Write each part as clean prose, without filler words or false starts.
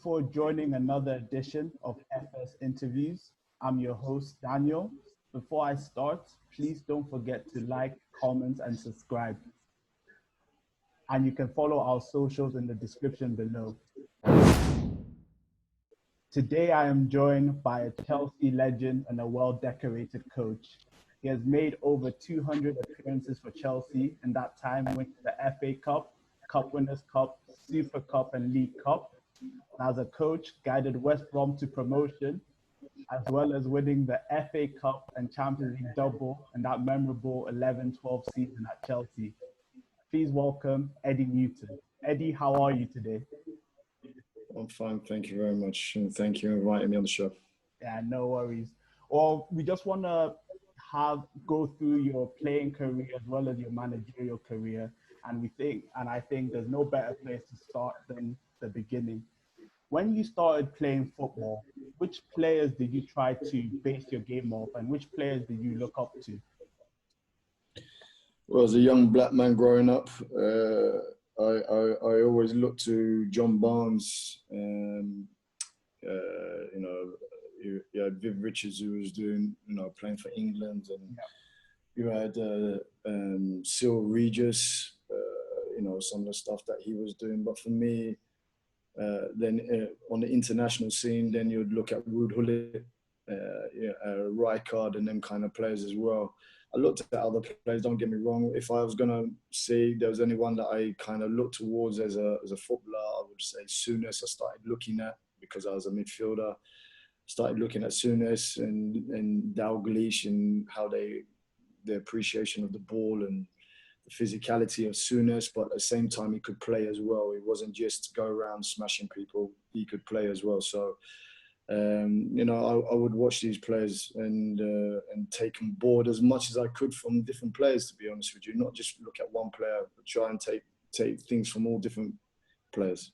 for joining another edition of FS Interviews. I'm your host, Daniel. Before I start, please don't forget to like, comment, and subscribe. And you can follow our socials in the description below. Today, I am joined by a Chelsea legend and a well-decorated coach. He has made over 200 appearances for Chelsea, and that time went to the FA Cup, Cup Winners' Cup, Super Cup, and League Cup. As a coach, guided West Brom to promotion, as well as winning the FA Cup and Champions League double in that memorable 11-12 season at Chelsea. Please welcome Eddie Newton. Eddie, how are you today? I'm fine, thank you very much. And thank you for inviting me on the show. Yeah, no worries. Well, we just want to go through your playing career as well as your managerial career. And I think there's no better place to start than the beginning. When you started playing football, which players did you try to base your game off, and which players did you look up to? Well, as a young black man growing up, I always looked to John Barnes. You had Viv Richards, who was doing, playing for England, and you had Cyril Regis. Some of the stuff that he was doing. But for me, then on the international scene, then you'd look at Ruud Gullit, Rijkaard, and them kind of players as well. I looked at other players, don't get me wrong. If I was going to say there was anyone that I kind of looked towards as a footballer, I would say Souness. I started looking at, because I was a midfielder, started looking at Souness and Dalglish and how the appreciation of the ball and the physicality of Souness, but at the same time he could play as well. He wasn't just go around smashing people, he could play as well. So I would watch these players and take on board as much as I could from different players, to be honest with you. Not just look at one player, but try and take things from all different players.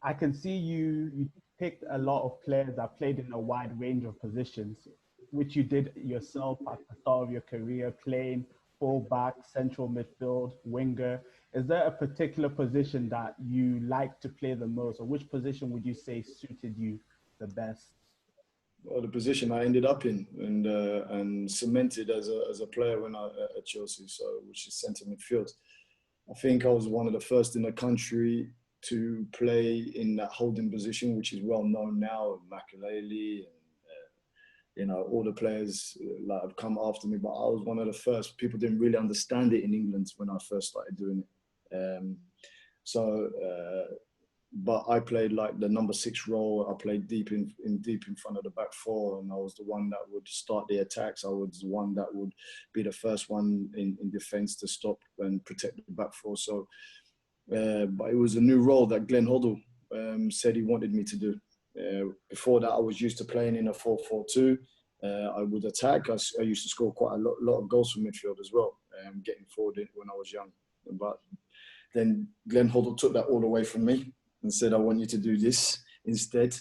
I can see you picked a lot of players that played in a wide range of positions, which you did yourself at the start of your career, playing full-back, central midfield, winger. Is there a particular position that you like to play the most, or which position would you say suited you the best? Well, the position I ended up in and cemented as a player when at Chelsea, which is centre midfield. I think I was one of the first in the country to play in that holding position, which is well known now, Makelele and all the players that have come after me, but I was one of the first. People didn't really understand it in England when I first started doing it. But I played like the number 6 role. I played deep in front of the back four, and I was the one that would start the attacks. I was the one that would be the first one in defence to stop and protect the back four. So, but it was a new role that Glenn Hoddle said he wanted me to do. Before that, I was used to playing in a 4-4-2. I would attack. I used to score quite a lot of goals from midfield as well, getting forward when I was young. But then Glenn Hoddle took that all away from me and said, I want you to do this instead.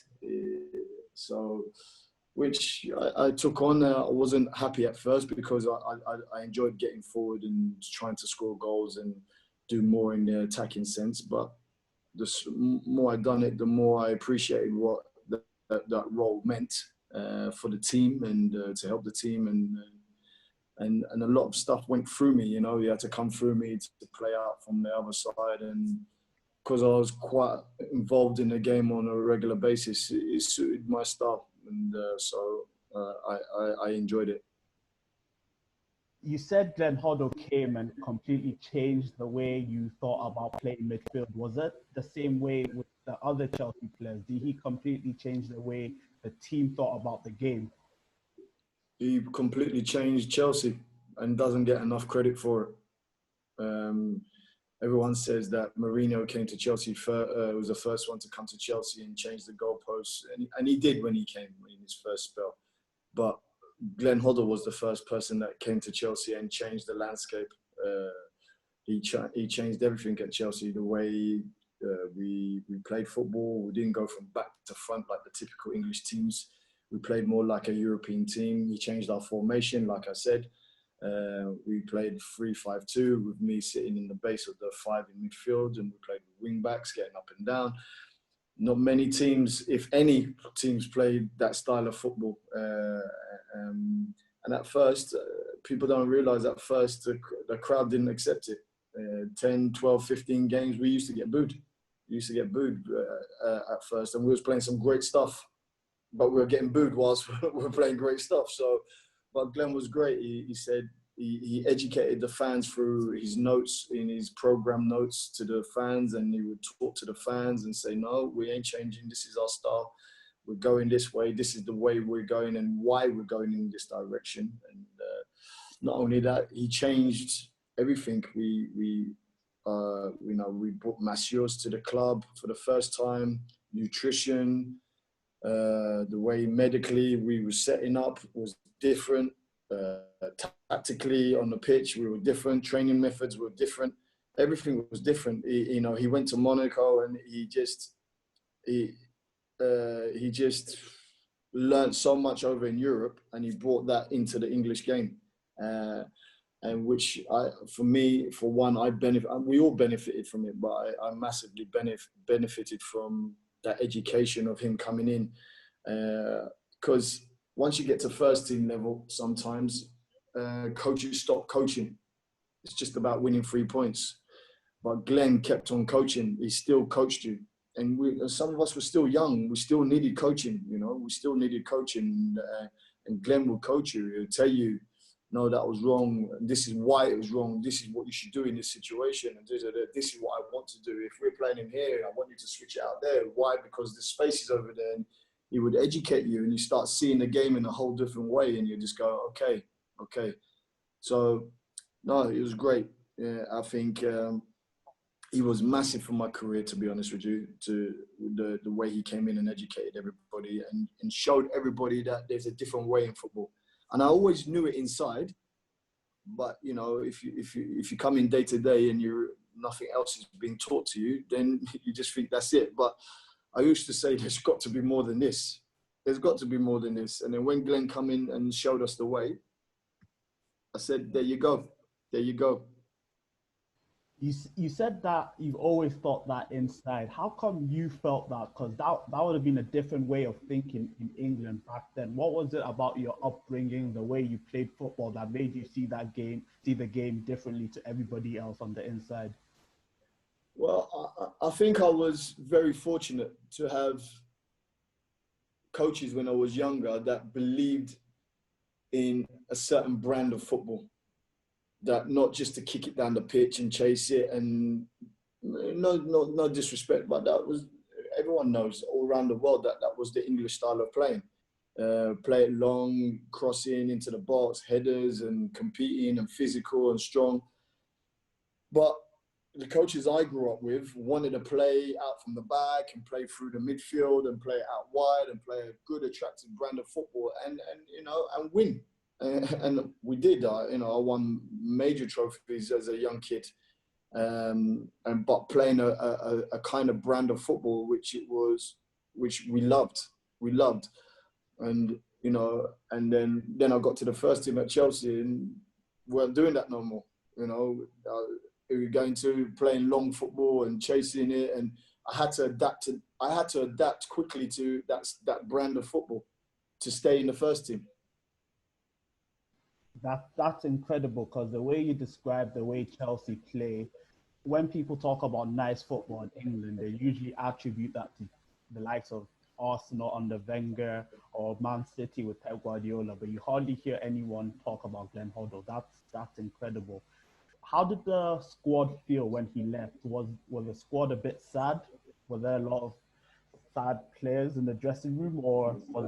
Which I took on. I wasn't happy at first because I enjoyed getting forward and trying to score goals and do more in the attacking sense. But the more I done it, the more I appreciated what that role meant for the team and to help the team, and a lot of stuff went through me. You had to come through me to play out from the other side, and because I was quite involved in the game on a regular basis, it suited my style, and so I enjoyed it. You said Glenn Hoddle came and completely changed the way you thought about playing midfield. Was it the same way with the other Chelsea players? Did he completely change the way the team thought about the game? He completely changed Chelsea and doesn't get enough credit for it. Everyone says that Mourinho came to Chelsea, was the first one to come to Chelsea and change the goalposts. And he did when he came in his first spell. But Glenn Hoddle was the first person that came to Chelsea and changed the landscape. He changed everything at Chelsea, the way we played football. We didn't go from back to front like the typical English teams. We played more like a European team. He changed our formation, like I said. We played 3-5-2 with me sitting in the base of the 5 in midfield, and we played with wing backs getting up and down. Not many teams, if any teams, played that style of football. And at first, people don't realise at first the crowd didn't accept it. 10, 12, 15 games, we used to get booed. We used to get booed at first, and we was playing some great stuff, but we were getting booed whilst we were playing great stuff. So, but Glenn was great. He said he educated the fans through his notes, in his program notes to the fans, and he would talk to the fans and say, no, we ain't changing. This is our style. We're going this way. This is the way we're going and why we're going in this direction. And not only that, he changed everything. We brought masseurs to the club for the first time. Nutrition, the way medically we were setting up was different. Tactically on the pitch, we were different. Training methods were different. Everything was different. He went to Monaco, and he just learned so much over in Europe, and he brought that into the English game. And which we all benefited from it, but I massively benefited from that education of him coming in. Because once you get to first team level, sometimes coaches stop coaching. It's just about winning 3 points. But Glenn kept on coaching. He still coached you. And some of us were still young. We still needed coaching, We still needed coaching. And Glenn will coach you. He'll tell you, no, that was wrong. This is why it was wrong. This is what you should do in this situation. And this is what I want to do. If we're playing in here, I want you to switch it out there. Why? Because the space is over there. And he would educate you, and you start seeing the game in a whole different way. And you just go, okay. So, no, it was great. Yeah, I think he was massive for my career, to be honest with you, to the way he came in and educated everybody and showed everybody that there's a different way in football. And I always knew it inside, but if you come in day to day and nothing else is being taught to you, then you just think that's it. But I used to say there's got to be more than this. There's got to be more than this. And then when Glenn come in and showed us the way, I said, there you go. You said that you've always thought that inside. How come you felt that? Because that would have been a different way of thinking in England back then. What was it about your upbringing, the way you played football, that made you see the game differently to everybody else on the inside? Well, I think I was very fortunate to have coaches when I was younger that believed in a certain brand of football. That not just to kick it down the pitch and chase it, and no disrespect, but that was, everyone knows all around the world that was the English style of playing. Play it long, crossing into the box, headers, and competing and physical and strong. But the coaches I grew up with wanted to play out from the back and play through the midfield and play out wide and play a good, attractive brand of football and win. And we did. I won major trophies as a young kid, but playing a kind of brand of football which we loved, and and then I got to the first team at Chelsea and weren't doing that no more. We were going to playing long football and chasing it, and I had to adapt quickly to that brand of football to stay in the first team. That's incredible, because the way you describe the way Chelsea play, when people talk about nice football in England, they usually attribute that to the likes of Arsenal under Wenger or Man City with Pep Guardiola, but you hardly hear anyone talk about Glenn Hoddle. That's incredible. How did the squad feel when he left? Was the squad a bit sad? Were there a lot of sad players in the dressing room, or was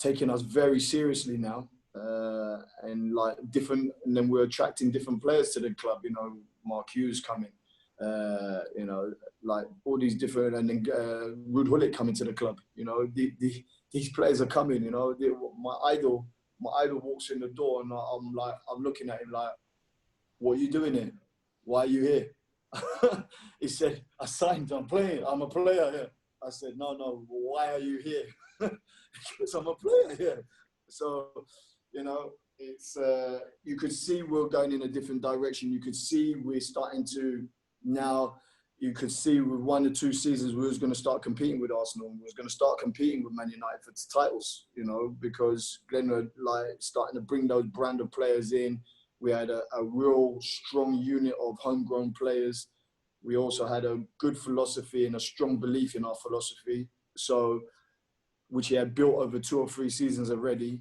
taking us very seriously now, and like different, and then we're attracting different players to the club. You know, Mark Hughes coming, you know, like all these different, and then Ruud Gullit coming to the club. You know, these players are coming. You know, my idol walks in the door, and I'm looking at him like, what are you doing here? Why are you here? He said, I signed, I'm playing, I'm a player here. I said, no, why are you here? Because I'm a player here. So, you know, it's, you could see we're going in a different direction. You could see we're starting to now, you could see with 1 or 2 seasons, we was going to start competing with Arsenal. We was going to start competing with Man United for titles, you know, because Glenn were like starting to bring those brand of players in. We had a real strong unit of homegrown players. We also had a good philosophy and a strong belief in our philosophy. So, which he had built over 2 or 3 seasons already.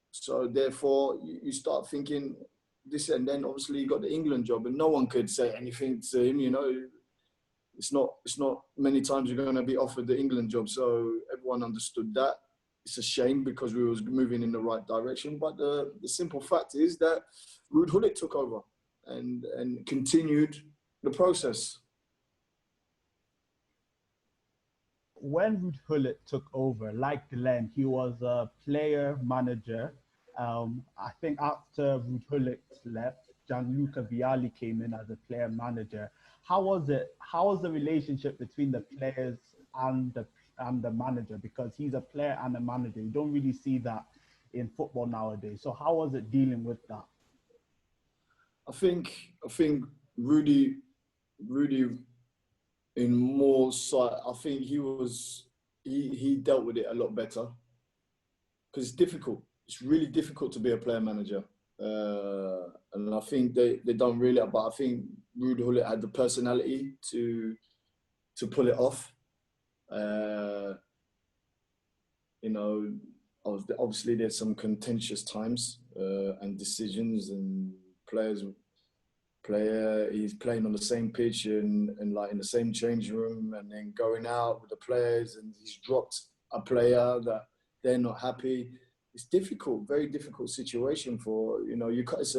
So therefore, you start thinking this, and then obviously he got the England job, and no one could say anything to him. You know, it's not many times you're going to be offered the England job. So everyone understood that. It's a shame because we was moving in the right direction. But the simple fact is that Ruud Gullit took over and continued the process. When Ruud Gullit took over, like Glenn, he was a player manager. I think after Ruud Gullit left, Gianluca Vialli came in as a player manager. How was it? How was the relationship between the players and the manager? Because he's a player and a manager. You don't really see that in football nowadays. So how was it dealing with that? I think Rudy in more side, I think he dealt with it a lot better because it's difficult. It's really difficult to be a player manager, and I think they don't really. But I think Ruud Gullit had the personality to pull it off. You know, obviously there's some contentious times and decisions, and he's playing on the same pitch and like in the same change room, and then going out with the players, and he's dropped a player that they're not happy. It's difficult, very difficult situation for, you know, it's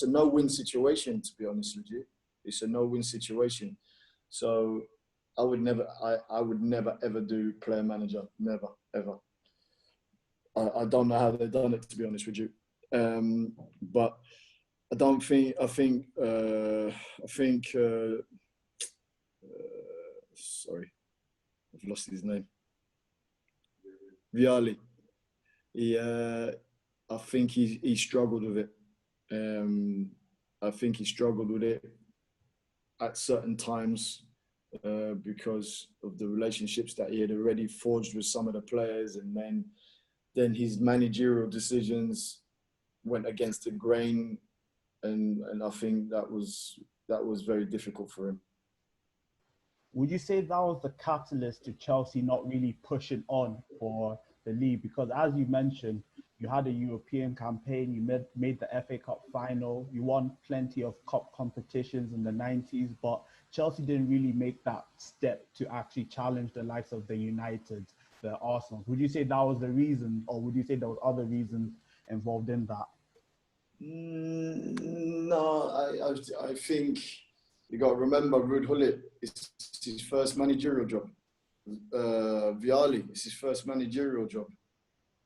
a no-win situation, to be honest with you. It's a no-win situation. So I would never ever do player manager, never, ever. I don't know how they've done it, to be honest with you. But I think, sorry, I've lost his name. Vialli. I think he struggled with it. I think he struggled with it at certain times because of the relationships that he had already forged with some of the players, and then his managerial decisions went against the grain. And I think that was very difficult for him. Would you say that was the catalyst to Chelsea not really pushing on for the league? Because as you mentioned, you had a European campaign, you made the FA Cup final, you won plenty of cup competitions in the 90s, but Chelsea didn't really make that step to actually challenge the likes of the United, the Arsenal. Would you say that was the reason, or would you say there was other reasons involved in that? No, I think you got to remember Ruud Gullit is his first managerial job. Vialli is his first managerial job.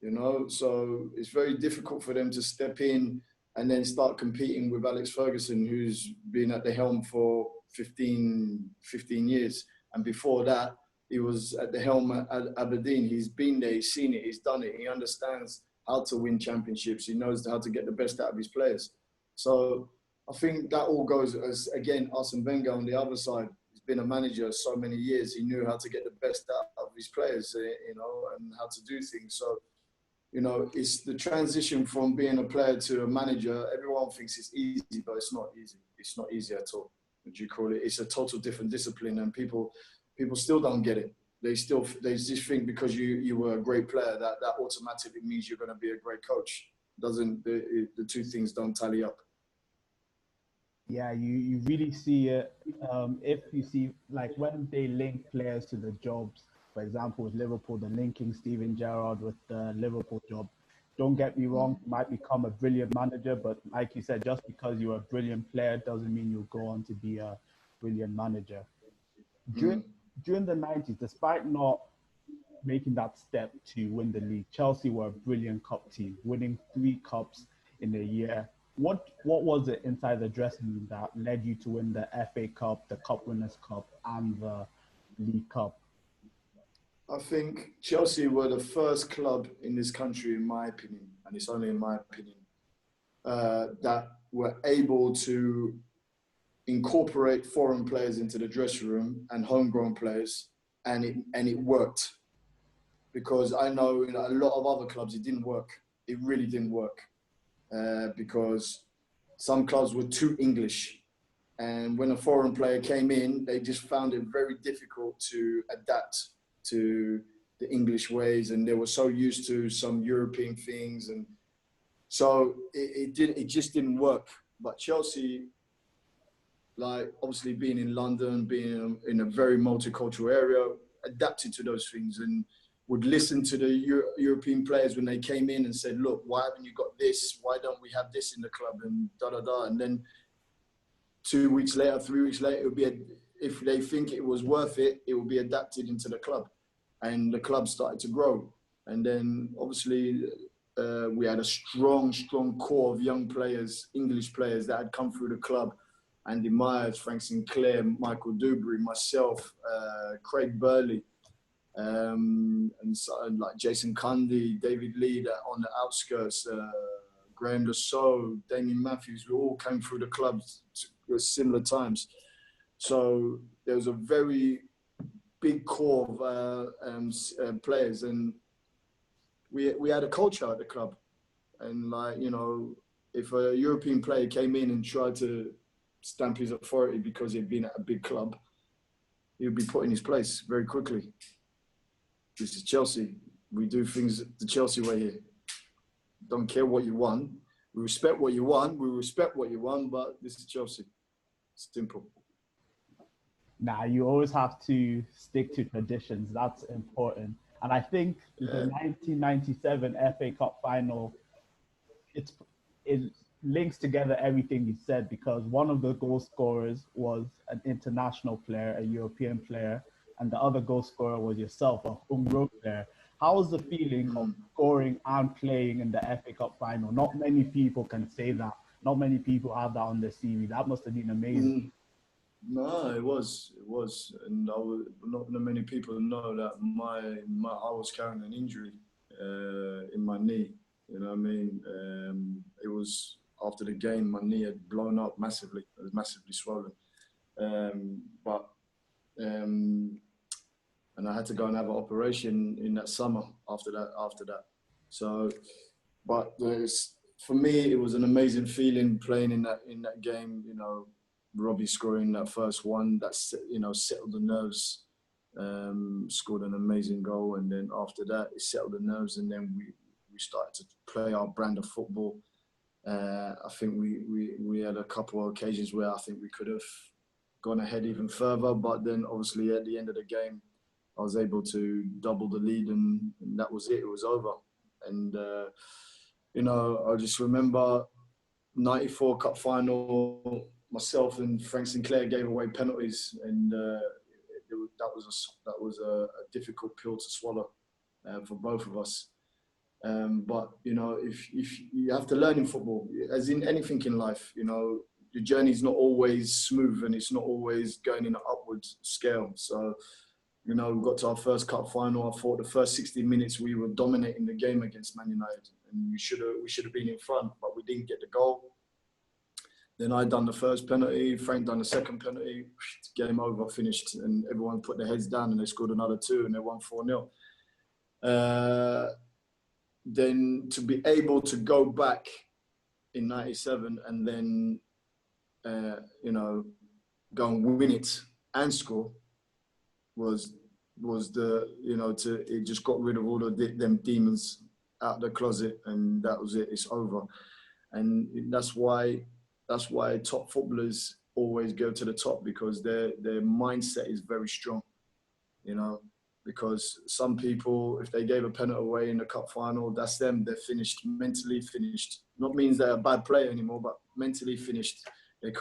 You know, so it's very difficult for them to step in and then start competing with Alex Ferguson, who's been at the helm for 15 years. And before that, he was at the helm at Aberdeen. He's been there, he's seen it, he's done it. He understands how to win championships. He knows how to get the best out of his players. So I think that all goes as, again, Arsene Wenger on the other side. He's been a manager so many years. He knew how to get the best out of his players, you know, and how to do things. So, you know, it's the transition from being a player to a manager. Everyone thinks it's easy, but it's not easy. It's not easy at all. What do you call it? It's a total different discipline, and people still don't get it. They just think because you were a great player that automatically means you're going to be a great coach. The two things don't tally up. Yeah, you really see it. If you see, like when they link players to the jobs, For example, with Liverpool, the linking Steven Gerrard with the Liverpool job. Don't get me wrong, you might become a brilliant manager, but like you said, just because you're a brilliant player doesn't mean you'll go on to be a brilliant manager. During the 90s, despite not making that step to win the league, Chelsea were a brilliant cup team, winning 3 cups in a year. What was it inside the dressing room that led you to win the FA Cup, the Cup Winners' Cup, and the League Cup? I think Chelsea were the first club in this country, in my opinion, and it's only in my opinion, that were able to incorporate foreign players into the dressing room and homegrown players, and it worked. Because I know in a lot of other clubs it didn't work. It really didn't work because some clubs were too English, and when a foreign player came in, they just found it very difficult to adapt to the English ways, and they were so used to some European things, and so it just didn't work. But Chelsea, like obviously being in London, being in a very multicultural area, adapted to those things and would listen to the European players when they came in and said, look, why haven't you got this? Why don't we have this in the club? And da-da-da. And then 2 weeks later, 3 weeks later, it would be, if they think it was worth it, it will be adapted into the club. And the club started to grow. And then obviously we had a strong core of young players, English players that had come through the club. Andy Myers, Frank Sinclair, Michael Dewberry, myself, Craig Burley, and like Jason Cundy, David Lee on the outskirts, Graham Lasso, Damien Matthews, we all came through the club at similar times. So there was a very big core of players, and we had a culture at the club. And like, you know, if a European player came in and tried to stamp his authority because he'd been at a big club, he would be put in his place very quickly. This is Chelsea. We do things the Chelsea way here. Don't care what you want. We respect what you want. We respect what you want, but this is Chelsea. Simple. Nah, you always have to stick to traditions. That's important. And I think the 1997 FA Cup final, it links together everything you said, because one of the goal scorers was an international player, a European player, and the other goal scorer was yourself, a homegrown player. How was the feeling of scoring and playing in the FA Cup final? Not many people can say that. Not many people have that on their CV. That must have been amazing. No, it was, and not many people know that I was carrying an injury in my knee. You know what I mean? It was after the game, my knee had blown up massively. It was massively swollen, and I had to go and have an operation in that summer after that. So, but for me, it was an amazing feeling playing in that game. You know, Robbie scoring that first one, that, you know, settled the nerves. Scored an amazing goal, and then after that, it settled the nerves, and then we started to play our brand of football. I think we had a couple of occasions where I think we could have gone ahead even further, but then obviously at the end of the game, I was able to double the lead, and that was it. It was over. And, you know, I just remember 94 cup final, myself and Frank Sinclair gave away penalties, and that was a difficult pill to swallow for both of us. But, you know, if you have to learn in football, as in anything in life, you know, the journey's not always smooth and it's not always going in an upward scale. So, you know, we got to our first cup final. I thought the first 60 minutes we were dominating the game against Man United, and we should have been in front, but we didn't get the goal. Then I done the first penalty, Frank done the second penalty, game over, finished, and everyone put their heads down and they scored another 2 and they won 4-0. Then to be able to go back in 97 and then, you know, go and win it and score was the, you know, it just got rid of all of them demons out of the closet, and that was it. It's over. And that's why top footballers always go to the top, because their mindset is very strong, you know. because some people, if they gave a penalty away in the cup final, that's them. They're finished, mentally finished. Not means they're a bad player anymore, but mentally finished. They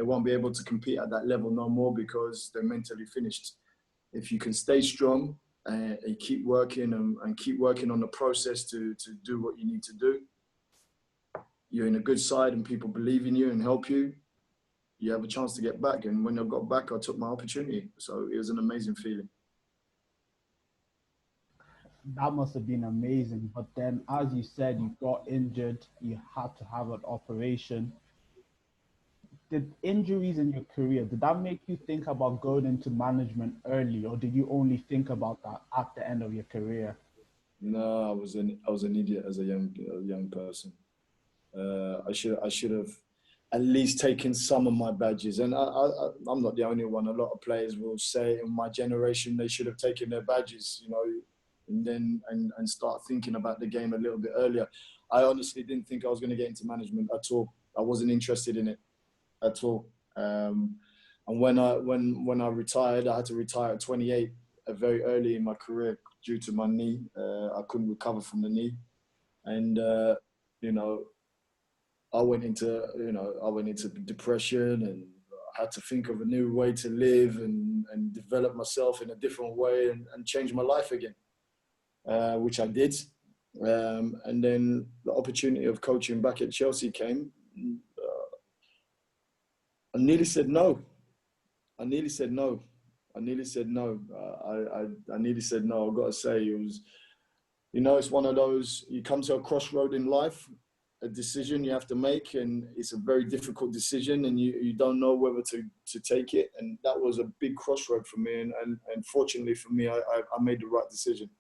won't be able to compete at that level no more because they're mentally finished. If you can stay strong and keep working and keep working on the process to do what you need to do, you're in a good side and people believe in you and help you, you have a chance to get back. And when I got back, I took my opportunity. So it was an amazing feeling. That must have been amazing. But then, as you said, you got injured, you had to have an operation. Did injuries in your career, did that make you think about going into management early, or did you only think about that at the end of your career? No, I was an idiot as a young person. I should have at least taken some of my badges. And I'm not the only one. A lot of players will say in my generation they should have taken their badges, you know, and start thinking about the game a little bit earlier. I honestly didn't think I was going to get into management at all. I wasn't interested in it at all. And when I retired, I had to retire at 28, very early in my career due to my knee. I couldn't recover from the knee, and you know, I went into depression, and I had to think of a new way to live and develop myself in a different way and change my life again, which I did. And then the opportunity of coaching back at Chelsea came. I nearly said no. I nearly said no. I nearly said no. I've got to say, it was, you know, it's one of those, you come to a crossroad in life, a decision you have to make, and it's a very difficult decision, and you don't know whether to take it. And that was a big crossroad for me. And fortunately for me, I made the right decision.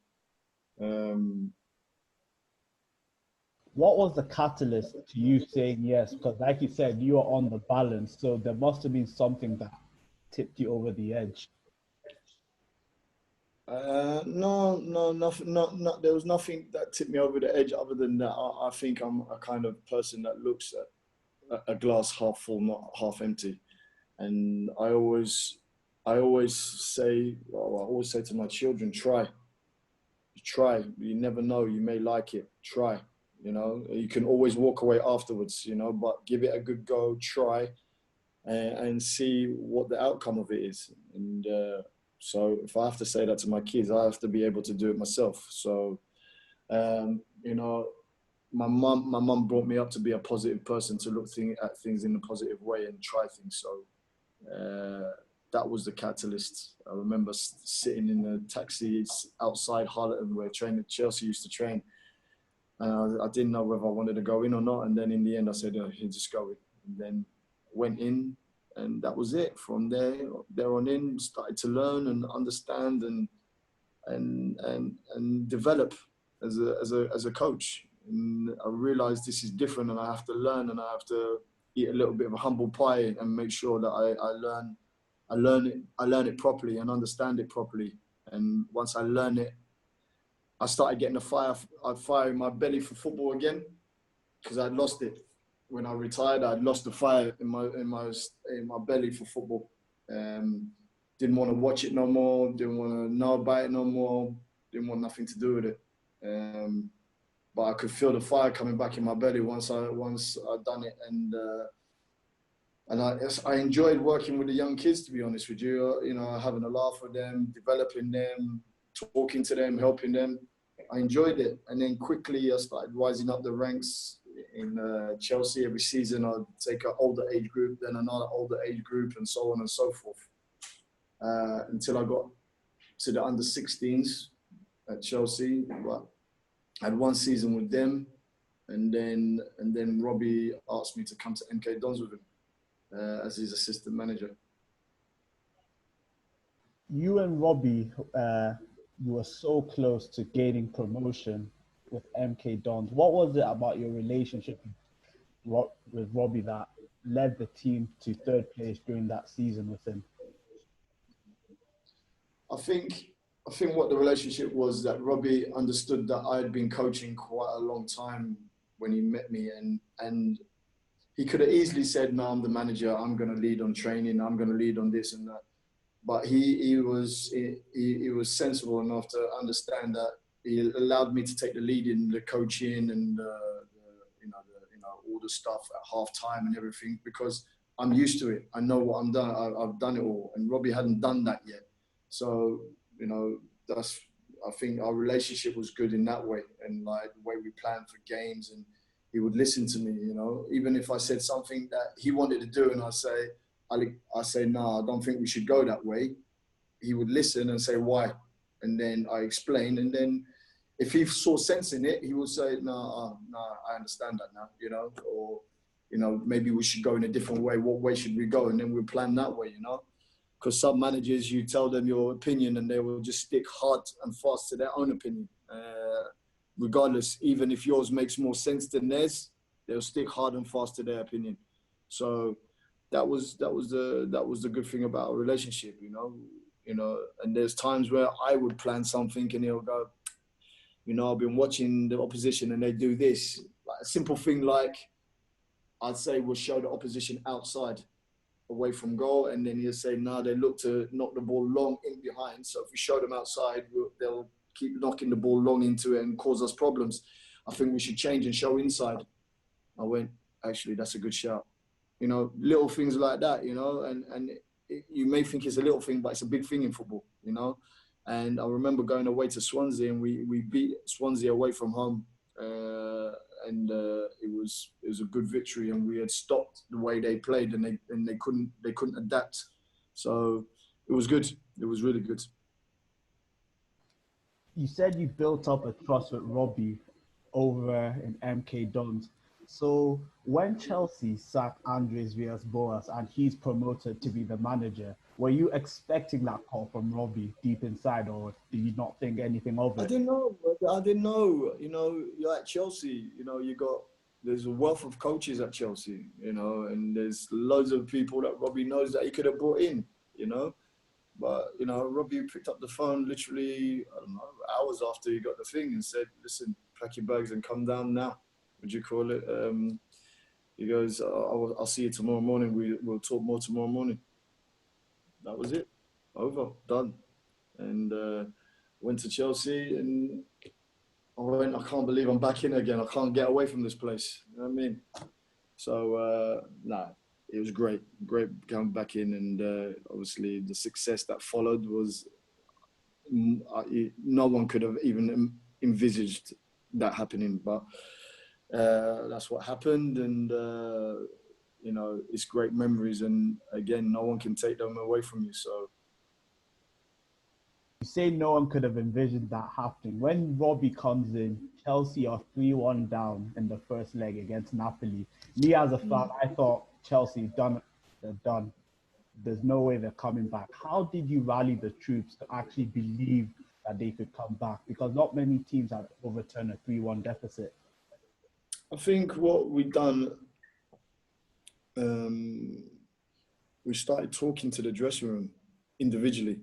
What was the catalyst to you saying yes? Because like you said, you are on the balance. So there must have been something that tipped you over the edge. No, nothing. Not there was nothing that tipped me over the edge other than that. I think I'm a kind of person that looks at a glass half full, not half empty. And I always say to my children, try. You never know, you may like it. Try. You know, you can always walk away afterwards, you know, but give it a good go, try, and see what the outcome of it is. And so if I have to say that to my kids, I have to be able to do it myself. So, you know, my mum brought me up to be a positive person, to look at things in a positive way and try things. So that was the catalyst. I remember sitting in the taxi outside Hoddle where Chelsea used to train. I didn't know whether I wanted to go in or not. And then in the end, I said, just go in. And then went in, and that was it. From there on in, started to learn and understand and develop as a coach. And I realized this is different, and I have to learn, and I have to eat a little bit of a humble pie and make sure that I learn it properly and understand it properly. And once I learn it, I started getting a fire in my belly for football again, because I'd lost it. When I retired, I'd lost the fire in my belly for football. Didn't want to watch it no more. Didn't want to know about it no more. Didn't want nothing to do with it. But I could feel the fire coming back in my belly once I'd done it, and I enjoyed working with the young kids, to be honest with you. You know, having a laugh with them, developing them, talking to them, helping them. I enjoyed it. And then quickly I started rising up the ranks in Chelsea. Every season I'd take an older age group, then another older age group, and so on and so forth. Until I got to the under-16s at Chelsea. But I had one season with them, and then Robbie asked me to come to MK Dons with him as his assistant manager. You and Robbie, you were so close to gaining promotion with MK Dons. What was it about your relationship with Robbie that led the team to third place during that season with him? I think what the relationship was, that Robbie understood that I had been coaching quite a long time when he met me, and he could have easily said, no, I'm the manager, I'm going to lead on training, I'm going to lead on this and that. but he was sensible enough to understand that he allowed me to take the lead in the coaching and all the stuff at half time and everything, because I'm used to it. I know what I'm done. I've done it all, and Robbie hadn't done that yet. So I think our relationship was good in that way, and like the way we planned for games, and he would listen to me. Even if I said something that he wanted to do, and I say, no, I don't think we should go that way. He would listen and say why, and then I explain, and then if he saw sense in it, he would say, no, I understand that now, or maybe we should go in a different way. What way should we go? And then we'll plan that way, because some managers, you tell them your opinion and they will just stick hard and fast to their own opinion. Regardless, even if yours makes more sense than theirs, they'll stick hard and fast to their opinion. So that was the good thing about our relationship, and there's times where I would plan something and he'll go, I've been watching the opposition and they do this. Like a simple thing like, I'd say we'll show the opposition outside, away from goal, and then he'll say, no, they look to knock the ball long in behind. So if we show them outside, they'll keep knocking the ball long into it and cause us problems. I think we should change and show inside. I went, actually, that's a good shout. Little things like that, and you may think it's a little thing, but it's a big thing in football, And I remember going away to Swansea, and we beat Swansea away from home. And it was a good victory, and we had stopped the way they played, and they couldn't adapt. So it was good. It was really good. You said you built up a trust with Robbie over in MK Dons. So when Chelsea sacked Andres Villas-Boas and he's promoted to be the manager, were you expecting that call from Robbie deep inside, or did you not think anything of it? I didn't know. You're at Chelsea. There's a wealth of coaches at Chelsea. And there's loads of people that Robbie knows that he could have brought in. But Robbie picked up the phone literally, I don't know, hours after he got the thing and said, "Listen, pack your bags and come down now." Would you call it? He goes, "I'll see you tomorrow morning. We'll talk more tomorrow morning." That was it. Over. Done. And went to Chelsea, and I can't believe I'm back in again. I can't get away from this place. You know what I mean? So, it was great coming back in. And obviously the success that followed was, no one could have even envisaged that happening. But that's what happened. And, it's great memories. And again, no one can take them away from you. So, you say no one could have envisioned that happening. When Robbie comes in, Chelsea are 3-1 down in the first leg against Napoli. Me as a fan, I thought Chelsea done. They're done. There's no way they're coming back. How did you rally the troops to actually believe that they could come back? Because not many teams have overturned a 3-1 deficit. I think what we done, we started talking to the dressing room individually.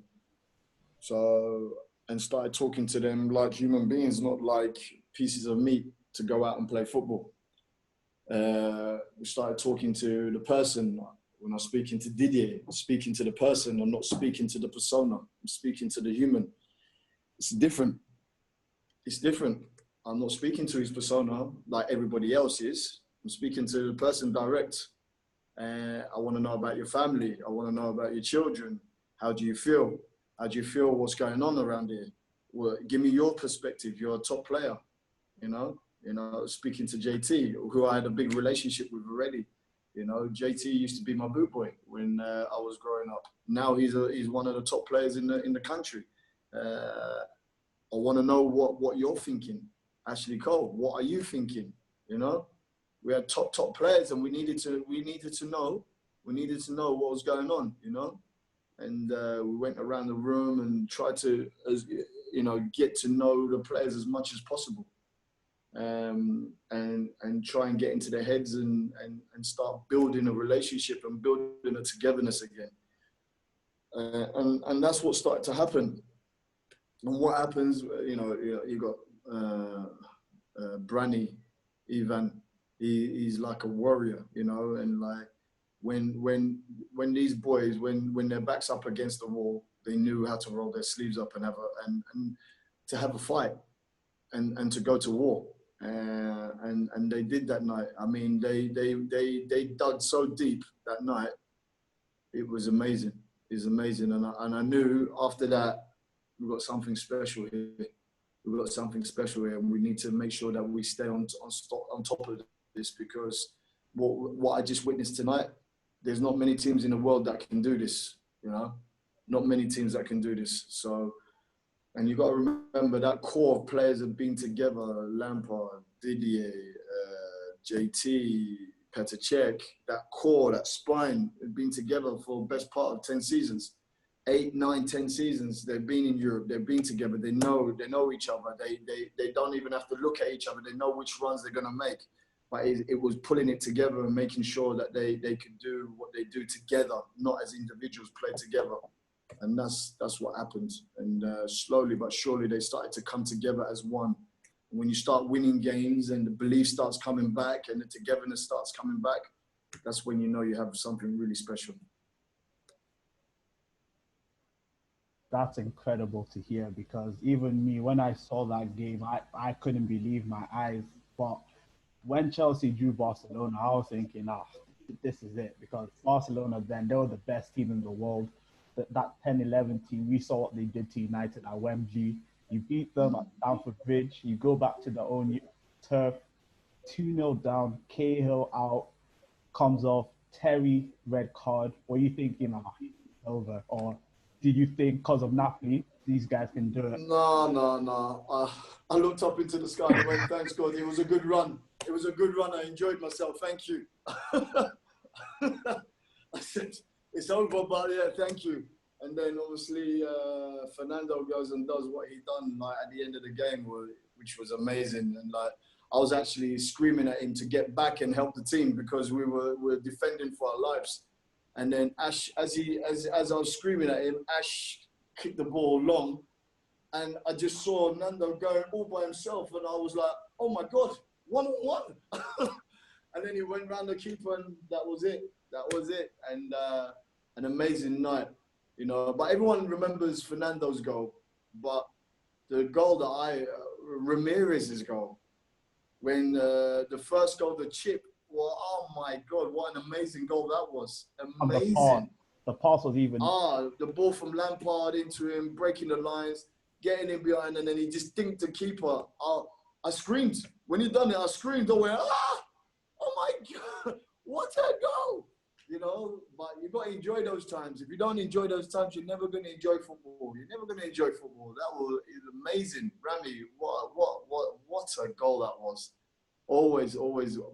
So, and started talking to them like human beings, not like pieces of meat to go out and play football. We started talking to the person. When I'm speaking to Didier, I'm speaking to the person. I'm not speaking to the persona. I'm speaking to the human. It's different. I'm not speaking to his persona like everybody else is. I'm speaking to the person direct. I want to know about your family. I want to know about your children. How do you feel? How do you feel what's going on around here? Well, give me your perspective. You're a top player, speaking to JT, who I had a big relationship with already. JT used to be my boot boy when I was growing up. Now he's one of the top players in the country. I want to know what you're thinking. Ashley Cole, what are you thinking? We had top players, and we needed to know what was going on, And we went around the room and tried to, get to know the players as much as possible, and try and get into their heads and start building a relationship and building a togetherness again. And that's what started to happen. And what happens, you got Branny, Ivan. He's like a warrior, and like when these boys, when their backs up against the wall, they knew how to roll their sleeves up and and to have a fight and to go to war. And they did that night. I mean, they dug so deep that night. It was amazing. It was amazing. And I knew after that, we've got something special here. We've got something special here, and we need to make sure that we stay on top of this, because what I just witnessed tonight, there's not many teams in the world that can do this, you know? Not many teams that can do this. So, and you've got to remember that core of players have been together: Lampard, Didier, JT, Petr Cech. That core, that spine, have been together for the best part of 10 seasons. 8, 9, 10 seasons. They've been in Europe. They've been together. They know each other. They don't even have to look at each other. They know which runs they're going to make. But it was pulling it together and making sure that they could do what they do together, not as individuals, play together. And that's what happened. And slowly but surely, they started to come together as one. And when you start winning games and the belief starts coming back and the togetherness starts coming back, that's when you know you have something really special. That's incredible to hear, because even me, when I saw that game, I couldn't believe my eyes. But when Chelsea drew Barcelona, I was thinking, this is it, because Barcelona then, they were the best team in the world. That 10-11 team, we saw what they did to United at Wembley. You beat them at Stamford Bridge. You go back to their own turf, 2-0 down, Cahill out, comes off, Terry, red card. Were you thinking, over? Or did you think, because of Napoli, these guys can do it? No. I looked up into the sky and went, thanks God, it was a good run. It was a good run. I enjoyed myself. Thank you. I said, it's over, but yeah, thank you. And then obviously Fernando goes and does what he done at the end of the game, which was amazing. And I was actually screaming at him to get back and help the team, because we were defending for our lives. And then Ash, as I was screaming at him, Ash kicked the ball long, and I just saw Nando going all by himself, and I was like, oh my God, 1-on-1. And then he went round the keeper, and that was it. And an amazing night, you know. But everyone remembers Fernando's goal, but the goal that Ramirez's goal, when the first goal, the chip, well, oh my God, what an amazing goal that was. Amazing. The pass was even... the ball from Lampard into him, breaking the lines, getting in behind, and then he just dinked the keeper. I screamed. When he done it, I screamed. I went, oh my God, what a goal. You know, but you've got to enjoy those times. If you don't enjoy those times, you're never going to enjoy football. You're never going to enjoy football. That was amazing. Rami, what a goal that was. Always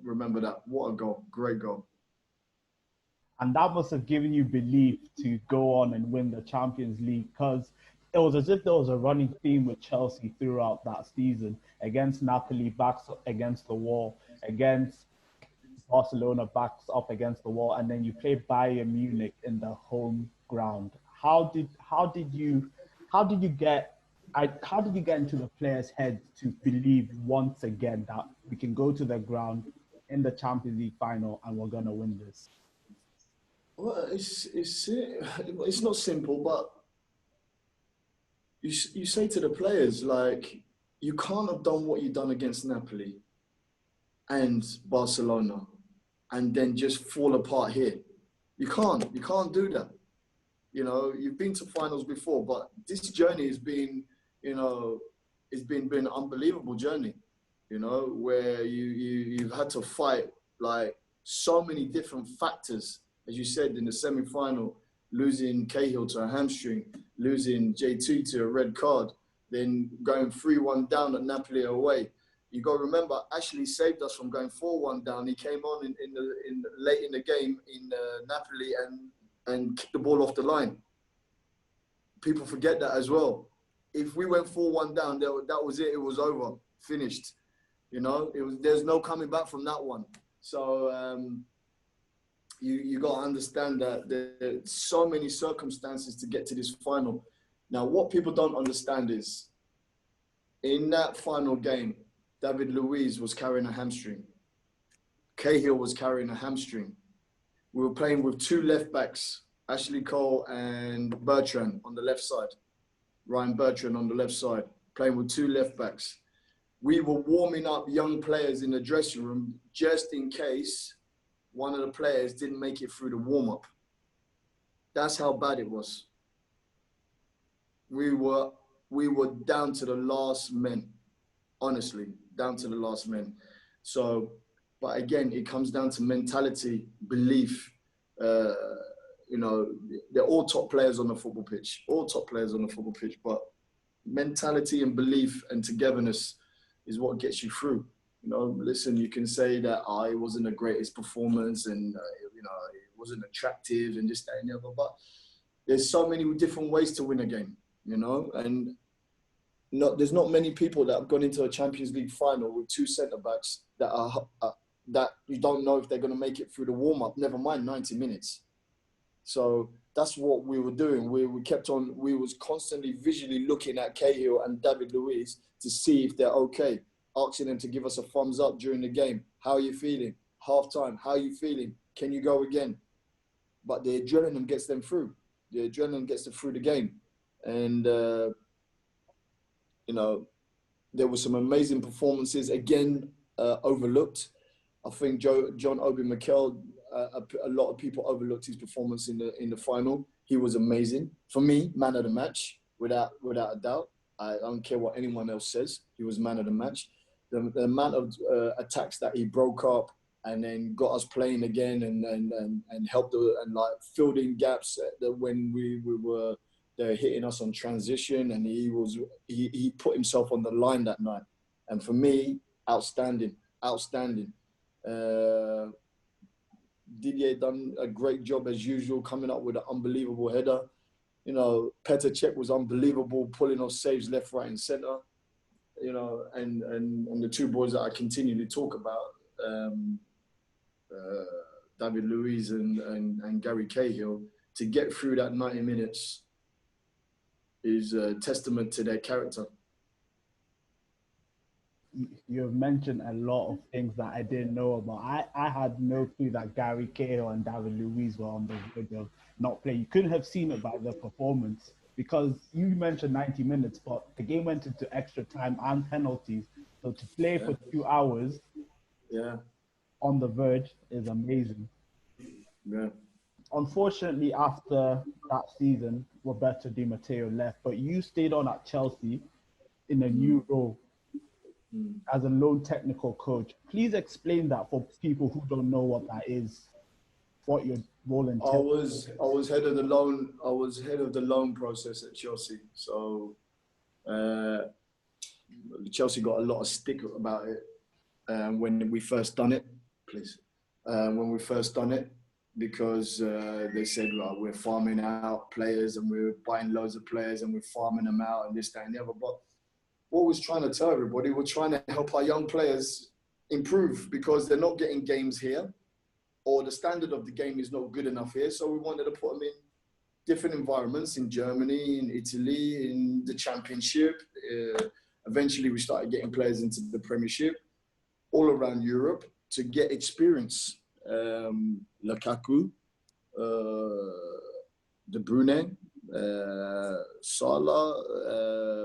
remember that. What a goal. Great goal. And that must have given you belief to go on and win the Champions League, because it was as if there was a running theme with Chelsea throughout that season. Against Napoli, backs against the wall. Against Barcelona, backs up against the wall. And then you play Bayern Munich in the home ground. How did you get into the players' heads to believe once again that we can go to the ground in the Champions League final and we're going to win this? Well, it's not simple, but you say to the players, like, you can't have done what you've done against Napoli and Barcelona and then just fall apart here. You can't do that. You know, you've been to finals before, but this journey has been, you know, it's been an unbelievable journey, you know, where you've had to fight like so many different factors. As you said, in the semi-final, losing Cahill to a hamstring, losing J2 to a red card, then going 3-1 down at Napoli away. You got to remember, Ashley saved us from going 4-1 down. He came on in late in the game in Napoli and kicked the ball off the line. People forget that as well. If we went 4-1 down, that was it. It was over, finished. You know, there's no coming back from that one. So you got to understand that there's so many circumstances to get to this final. Now, what people don't understand is, in that final game, David Luiz was carrying a hamstring. Cahill was carrying a hamstring. We were playing with two left backs, Ashley Cole and Bertrand on the left side. Ryan Bertrand on the left side, playing with two left backs. We were warming up young players in the dressing room just in case one of the players didn't make it through the warm-up. That's how bad it was. We were down to the last men, honestly, down to the last men. So, but again, it comes down to mentality, belief. You know, they're all top players on the football pitch, but mentality and belief and togetherness is what gets you through. You know, listen, you can say that it wasn't the greatest performance and, you know, it wasn't attractive and this, that, and the other, but there's so many different ways to win a game, you know, and there's not many people that have gone into a Champions League final with two centre-backs that you don't know if they're going to make it through the warm-up, never mind 90 minutes. So that's what we were doing. We was constantly visually looking at Cahill and David Luiz to see if they're okay, asking them to give us a thumbs up during the game. How are you feeling? Half-time, how are you feeling? Can you go again? But the adrenaline gets them through. The adrenaline gets them through the game. And, you know, there were some amazing performances, again, overlooked. I think John Obi Mikel, a lot of people overlooked his performance in the final. He was amazing. For me, man of the match, without a doubt. I don't care what anyone else says. He was man of the match. The amount of attacks that he broke up and then got us playing again and helped and like filled in gaps when they were hitting us on transition, and he put himself on the line that night. And for me, outstanding. Didier done a great job as usual, coming up with an unbelievable header. You know, Petr Cech was unbelievable, pulling off saves left, right, and centre. You know, and the two boys that I continue to talk about, David Luiz and Gary Cahill, to get through that 90 minutes is a testament to their character. You've mentioned a lot of things that I didn't know about. I had no clue that Gary Cahill and David Luiz were on the verge of not playing. You couldn't have seen it by their performance, because you mentioned 90 minutes, but the game went into extra time and penalties. So to play for 2 hours on the verge is amazing. Yeah. Unfortunately, after that season, Roberto Di Matteo left, but you stayed on at Chelsea in a new role as a lone technical coach. Please explain that for people who don't know what that is, what your role entails. I was head of the loan. I was head of the loan process at Chelsea. So Chelsea got a lot of stick about it when we first done it. When we first done it, because they said, well, we're farming out players and we're buying loads of players and we're farming them out and this, that, and the other. But what we're trying to tell everybody, we're trying to help our young players improve, because they're not getting games here, or the standard of the game is not good enough here. So we wanted to put them in different environments, in Germany, in Italy, in the Championship. Eventually, we started getting players into the Premiership, all around Europe, to get experience. Lukaku, De Bruyne, Salah,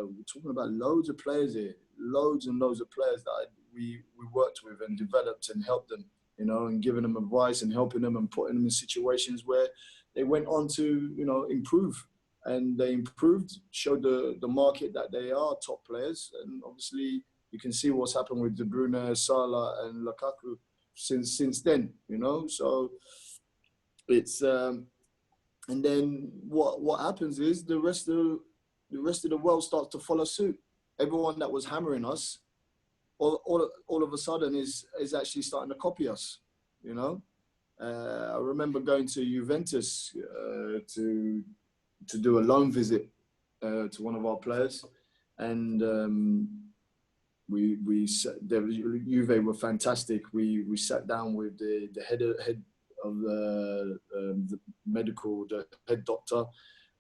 we're talking about loads of players here, loads and loads of players that we worked with and developed and helped them, you know, and giving them advice and helping them and putting them in situations where they went on to, you know, improve. And they improved, showed the market that they are top players. And obviously, you can see what's happened with De Bruyne, Salah, and Lukaku since then, you know. So it's and then what happens is the rest of the world starts to follow suit. Everyone that was hammering us, all of a sudden is actually starting to copy us, you know. I remember going to Juventus to do a loan visit to one of our players, and Juve were fantastic. We sat down with the head of the medical, the head doctor.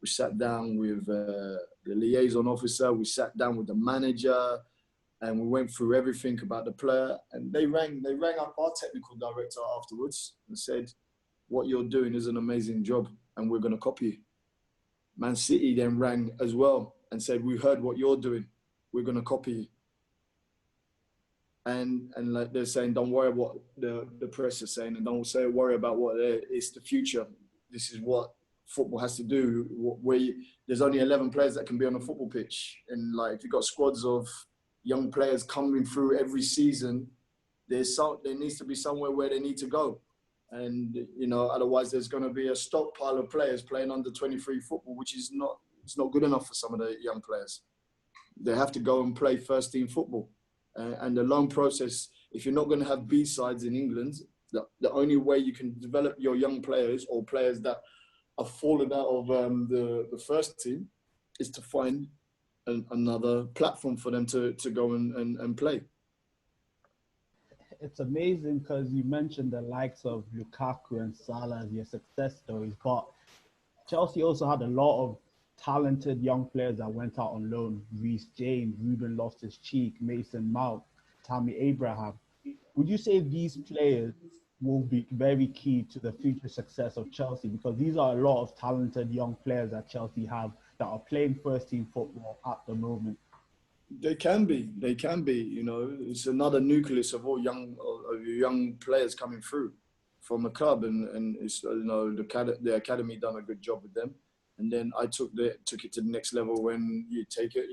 We sat down with the liaison officer. We sat down with the manager, and we went through everything about the player. And they rang up our technical director afterwards and said, what you're doing is an amazing job and we're going to copy you. Man City then rang as well and said, we heard what you're doing. We're going to copy you. And like they're saying, don't worry what the press is saying, and don't worry about what it's the future. This is what football has to do. There's only 11 players that can be on a football pitch. And like, if you've got squads of young players coming through every season, there needs to be somewhere where they need to go. And, you know, otherwise there's going to be a stockpile of players playing under 23 football, which is not good enough for some of the young players. They have to go and play first team football. And the loan process, if you're not going to have B-sides in England, the only way you can develop your young players or players that are fallen out of the first team is to find another platform for them to go and play. It's amazing because you mentioned the likes of Lukaku and Salah as your success stories, but Chelsea also had a lot of talented young players that went out on loan. Reece James, Ruben Loftus-Cheek, Mason Mount, Tammy Abraham. Would you say these players will be very key to the future success of Chelsea? Because these are a lot of talented young players that Chelsea have that are playing first team football at the moment. They can be. You know, it's another nucleus of all young players coming through from a club, and it's, you know, the academy done a good job with them. And then I took it to the next level when you take it.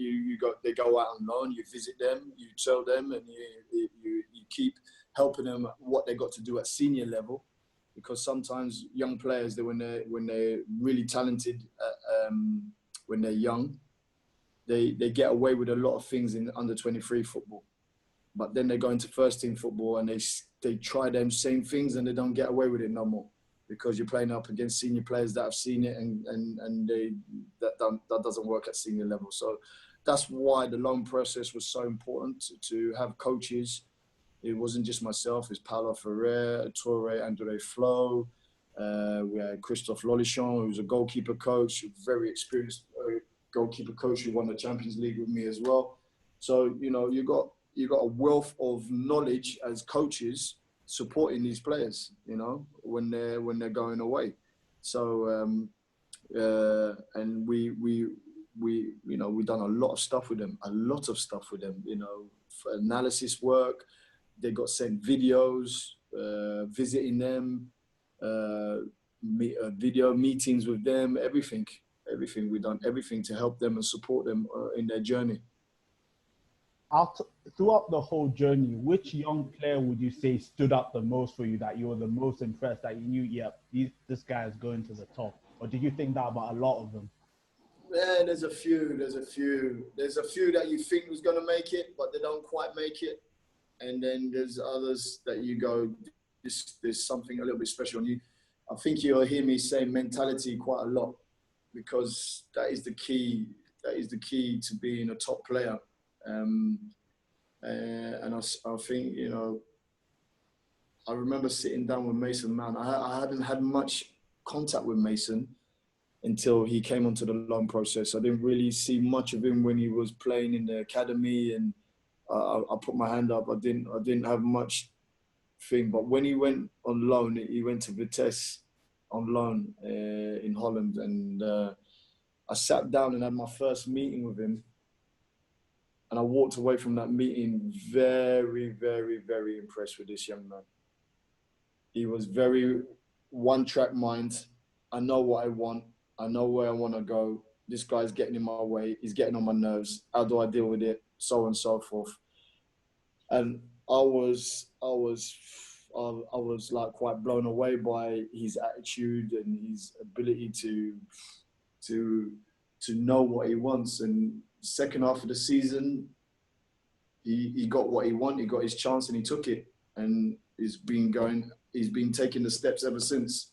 They go out on loan. You visit them. You tell them, and you keep helping them what they got to do at senior level, because sometimes young players, when they're really talented, when they're young, they get away with a lot of things in under 23 football, but then they go into first team football and they try them same things and they don't get away with it no more, because you're playing up against senior players that have seen it and that doesn't work at senior level. So that's why the loan process was so important, to have coaches. It wasn't just myself. It's Paulo Ferrer, Torre, Andre Flo. We had Christophe Lolichon, who's a goalkeeper coach, very experienced goalkeeper coach who won the Champions League with me as well. So, you know, you got a wealth of knowledge as coaches supporting these players, you know, when they're going away. So and we you know, we've done a lot of stuff with them, you know, for analysis work. They got sent videos, visiting them, video meetings with them, everything. We've done everything to help them and support them in their journey. Throughout the whole journey, which young player would you say stood out the most for you, that you were the most impressed, that you knew, this guy is going to the top? Or did you think that about a lot of them? Yeah, there's a few that you think was going to make it, but they don't quite make it. And then there's others that you go, there's something a little bit special on you. I think you'll hear me say mentality quite a lot, because that is the key to being a top player. And I think, you know, I remember sitting down with Mason Mount. I hadn't had much contact with Mason until he came onto the loan process. I didn't really see much of him when he was playing in the academy, and I put my hand up. I didn't have much thing. But when he went on loan, he went to Vitesse on loan in Holland, and I sat down and had my first meeting with him. And I walked away from that meeting very, very, very impressed with this young man. He was very one-track mind. I know what I want. I know where I want to go. This guy's getting in my way. He's getting on my nerves. How do I deal with it? So on and so forth. And I was like quite blown away by his attitude and his ability to know what he wants. And second half of the season, he got what he wanted. He got his chance and he took it. And he's been taking the steps ever since.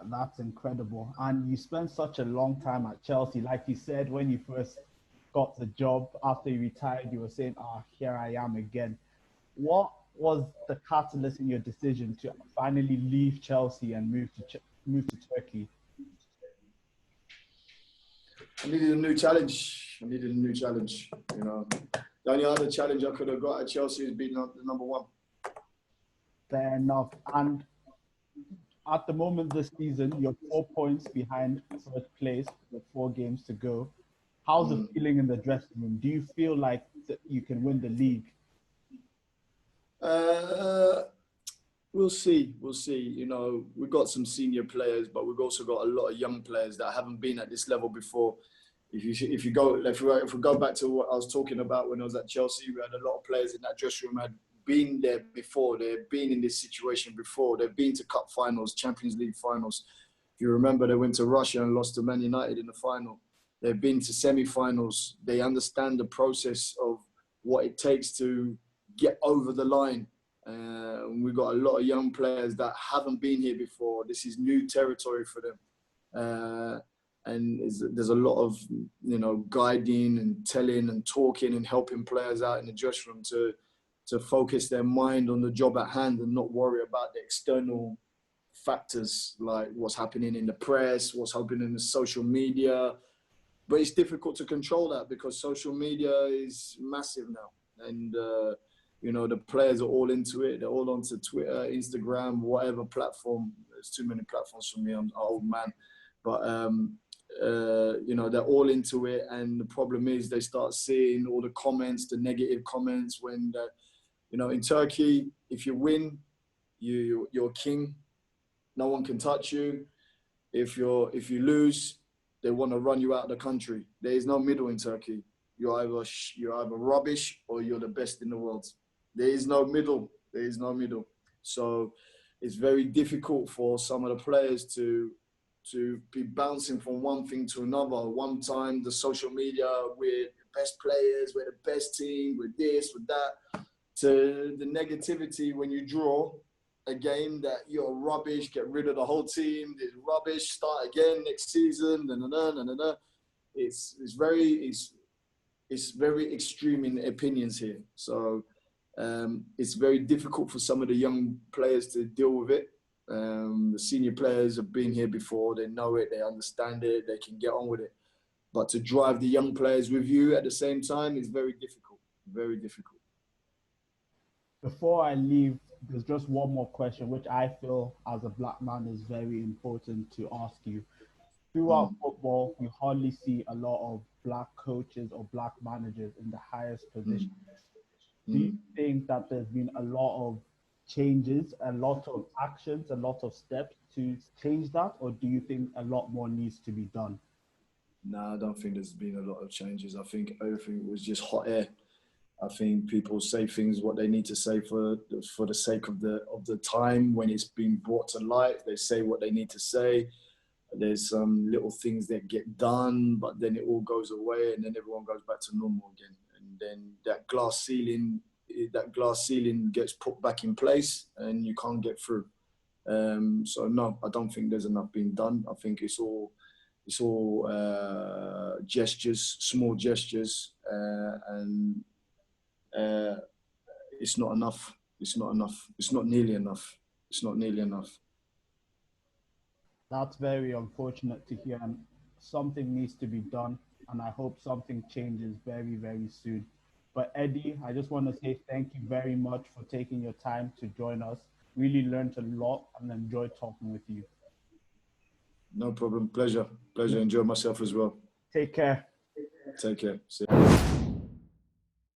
That's incredible. And you spent such a long time at Chelsea. Like you said, when you first got the job after you retired, you were saying, here I am again. What was the catalyst in your decision to finally leave Chelsea and move to Turkey? I needed a new challenge. You know, the only other challenge I could have got at Chelsea is being the number one. Fair enough. And at the moment this season, you're 4 points behind first place with 4 games to go. How's the feeling in the dressing room? Do you feel like you can win the league? We'll see. We'll see. You know, we've got some senior players, but we've also got a lot of young players that haven't been at this level before. If we go back to what I was talking about when I was at Chelsea, we had a lot of players in that dressing room had been there before. They've been in this situation before. They've been to cup finals, Champions League finals. If you remember, they went to Russia and lost to Man United in the final. They've been to semi-finals. They understand the process of what it takes to get over the line. We've got a lot of young players that haven't been here before. This is new territory for them. And there's a lot of, you know, guiding and telling and talking and helping players out in the dressing room to focus their mind on the job at hand and not worry about the external factors like what's happening in the press, what's happening in the social media. But it's difficult to control that because social media is massive now. And, you know, the players are all into it. They're all onto Twitter, Instagram, whatever platform. There's too many platforms for me. I'm an old man. But, you know, they're all into it. And the problem is they start seeing all the comments, the negative comments when, you know, in Turkey, if you win, you're king. No one can touch you. If you lose, they want to run you out of the country. There is no middle in Turkey. You're either rubbish or you're the best in the world. There is no middle. There is no middle. So it's very difficult for some of the players to be bouncing from one thing to another. One time, the social media, we're the best players, we're the best team, we're this, we're that. To the negativity when you draw a game that you're rubbish, get rid of the whole team, it's rubbish, start again next season, It's very extreme in opinions here. So it's very difficult for some of the young players to deal with it. The senior players have been here before, they know it, they understand it, they can get on with it. But to drive the young players with you at the same time is very difficult, very difficult. Before I leave, there's just one more question, which I feel as a black man is very important to ask you. Throughout football, you hardly see a lot of black coaches or black managers in the highest position. Do you think that there's been a lot of changes, a lot of actions, a lot of steps to change that? Or do you think a lot more needs to be done? No, I don't think there's been a lot of changes. I think everything was just hot air. I think people say things what they need to say for the sake of the time when it's being brought to light. They say what they need to say. There's some little things that get done, but then it all goes away, and then everyone goes back to normal again. And then that glass ceiling gets put back in place, and you can't get through. So no, I don't think there's enough being done. I think it's all gestures, small gestures, and it's not enough. It's not enough. It's not nearly enough. It's not nearly enough. That's very unfortunate to hear, and something needs to be done, and I hope something changes very, very soon. But Eddie, I just want to say thank you very much for taking your time to join us. Really learned a lot and enjoyed talking with you. No problem. Pleasure. Enjoy myself as well. Take care. Take care. See you.